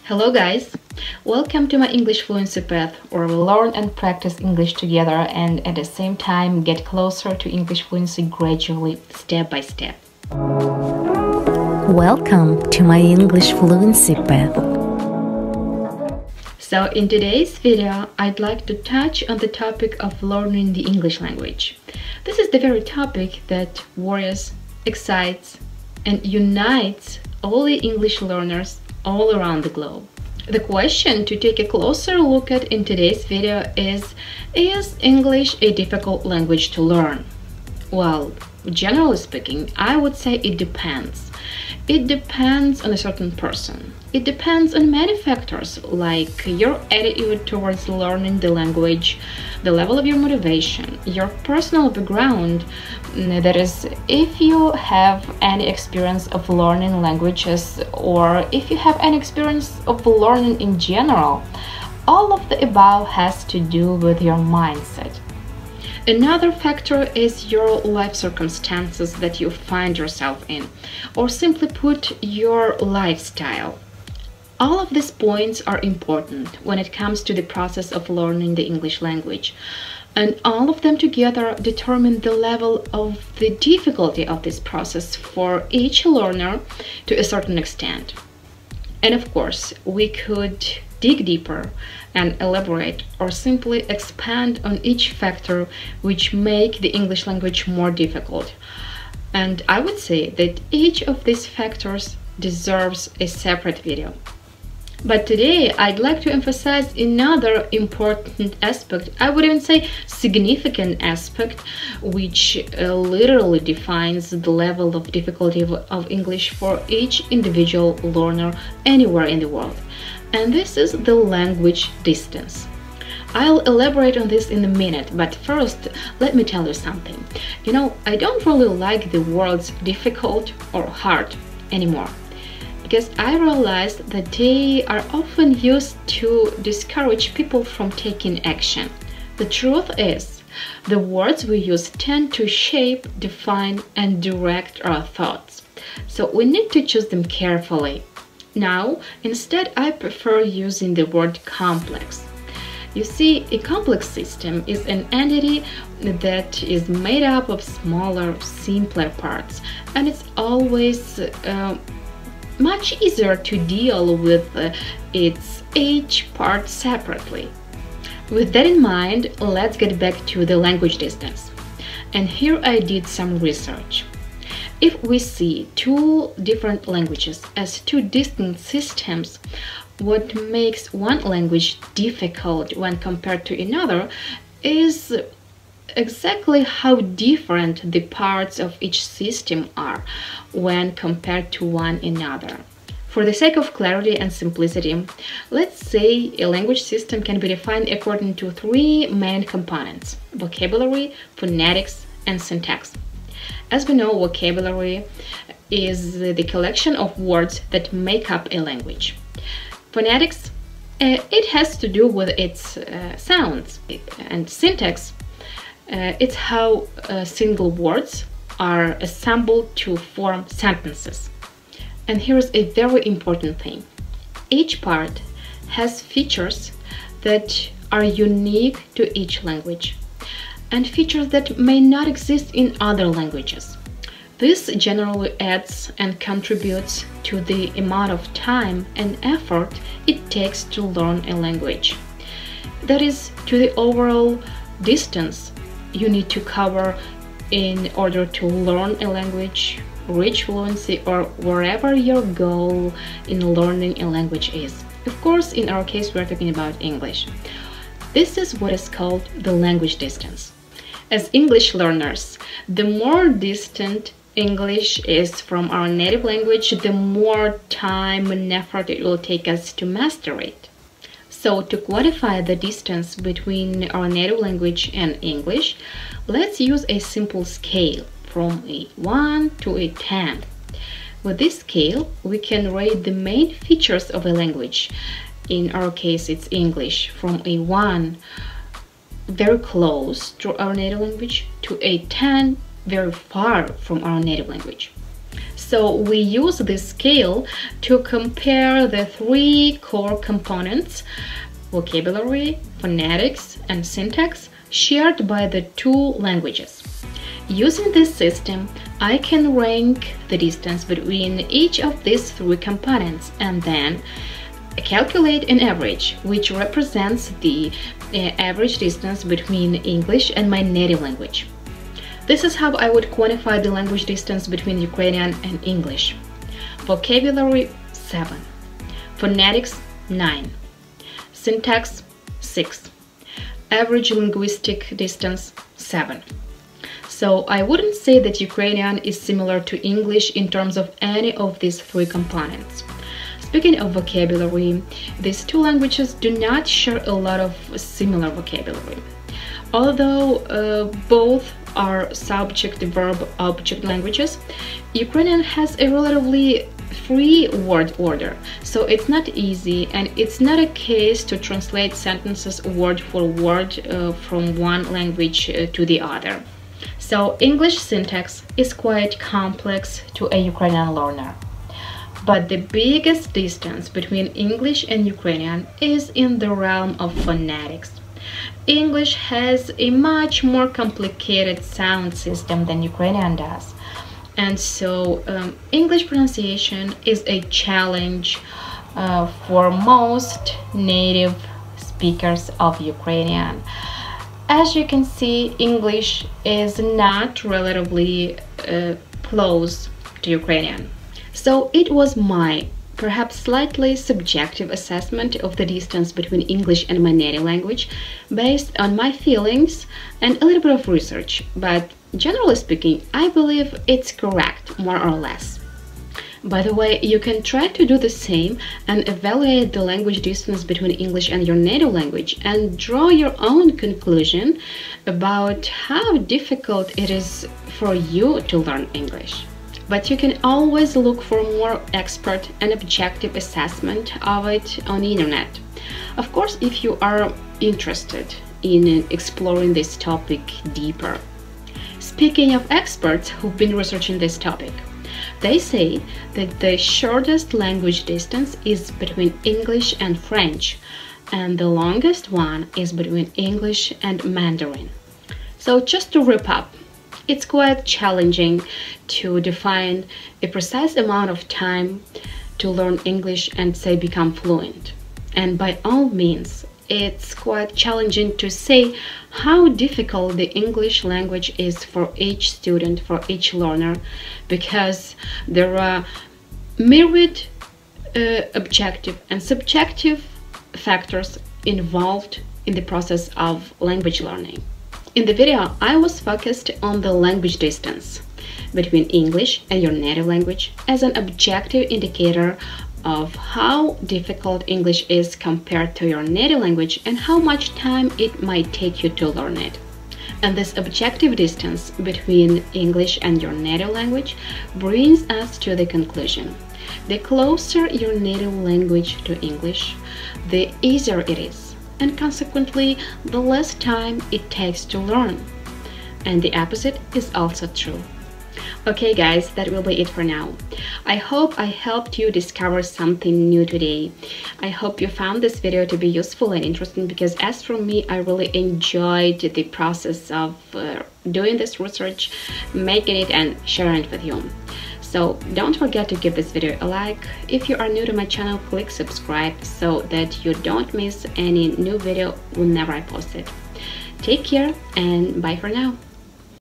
Hello guys! Welcome to my English fluency path, where we learn and practice English together and at the same time get closer to English fluency gradually, step by step. Welcome to my English fluency path. So in today's video, I'd like to touch on the topic of learning the English language. This is the very topic that worries, excites, and unites all the English learners all around the globe. The question to take a closer look at in today's video is English a difficult language to learn? Well, generally speaking, I would say it depends. It depends on a certain person. It depends on many factors like your attitude towards learning the language, the level of your motivation, your personal background. That is, if you have any experience of learning languages or if you have any experience of learning in general. All of the above has to do with your mindset. Another factor is your life circumstances that you find yourself in, or simply put, your lifestyle. All of these points are important when it comes to the process of learning the English language, and all of them together determine the level of the difficulty of this process for each learner to a certain extent. And of course, we could dig deeper and elaborate or simply expand on each factor which make the English language more difficult. And I would say that each of these factors deserves a separate video. But today I'd like to emphasize another important aspect, I would even say significant aspect, which literally defines the level of difficulty of English for each individual learner anywhere in the world. And this is the language distance. I'll elaborate on this in a minute, but first let me tell you something. I don't really like the words difficult or hard anymore, because I realized that they are often used to discourage people from taking action. The truth is, the words we use tend to shape, define, and direct our thoughts. So we need to choose them carefully. Now, instead, I prefer using the word complex. You see, a complex system is an entity that is made up of smaller, simpler parts, and it's always much easier to deal with each part separately. With that in mind, let's get back to the language distance. And here I did some research. If we see two different languages as two distinct systems, what makes one language difficult when compared to another is exactly how different the parts of each system are when compared to one another. For the sake of clarity and simplicity, let's say a language system can be defined according to three main components: vocabulary, phonetics, and syntax. As we know, vocabulary is the collection of words that make up a language. Phonetics, it has to do with its sounds, and syntax, it's how single words are assembled to form sentences. And here's a very important thing. Each part has features that are unique to each language, and features that may not exist in other languages. This generally adds and contributes to the amount of time and effort it takes to learn a language. That is, to the overall distance you need to cover in order to learn a language, reach fluency, or wherever your goal in learning a language is. Of course, in our case, we're talking about English. This is what is called the language distance. As English learners, the more distant English is from our native language, the more time and effort it will take us to master it. So to quantify the distance between our native language and English, let's use a simple scale from a 1 to a 10. With this scale, we can rate the main features of a language. In our case, it's English, from a 1, very close to our native language, to a 10, very far from our native language. So we use this scale to compare the three core components: vocabulary, phonetics, and syntax, shared by the two languages. Using this system, I can rank the distance between each of these three components and then calculate an average, which represents the average distance between English and my native language. This is how I would quantify the language distance between Ukrainian and English. Vocabulary 7, phonetics 9, syntax 6, average linguistic distance 7. So I wouldn't say that Ukrainian is similar to English in terms of any of these three components. Speaking of vocabulary, these two languages do not share a lot of similar vocabulary. Although both are subject-verb-object languages, Ukrainian has a relatively free word order, so it's not easy, and it's not a case to translate sentences word for word from one language to the other. So English syntax is quite complex to a Ukrainian learner. But the biggest distance between English and Ukrainian is in the realm of phonetics. English has a much more complicated sound system than Ukrainian does. And so English pronunciation is a challenge for most native speakers of Ukrainian. As you can see, English is not relatively close to Ukrainian. So it was my perhaps slightly subjective assessment of the distance between English and my native language based on my feelings and a little bit of research, but generally speaking, I believe it's correct, more or less. By the way, you can try to do the same and evaluate the language distance between English and your native language and draw your own conclusion about how difficult it is for you to learn English. But you can always look for more expert and objective assessment of it on the internet. Of course, if you are interested in exploring this topic deeper. Speaking of experts who've been researching this topic, they say that the shortest language distance is between English and French, and the longest one is between English and Mandarin. So just to wrap up, it's quite challenging to define a precise amount of time to learn English and say become fluent. And by all means, it's quite challenging to say how difficult the English language is for each student, for each learner, because there are myriad objective and subjective factors involved in the process of language learning. In the video, I was focused on the language distance between English and your native language as an objective indicator of how difficult English is compared to your native language and how much time it might take you to learn it. And this objective distance between English and your native language brings us to the conclusion. The closer your native language to English, the easier it is, and consequently, the less time it takes to learn. And the opposite is also true. Okay guys, that will be it for now. I hope I helped you discover something new today. I hope you found this video to be useful and interesting, because as for me, I really enjoyed the process of doing this research, making it and sharing it with you. So don't forget to give this video a like. If you are new to my channel, click subscribe so that you don't miss any new video whenever I post it. Take care and bye for now.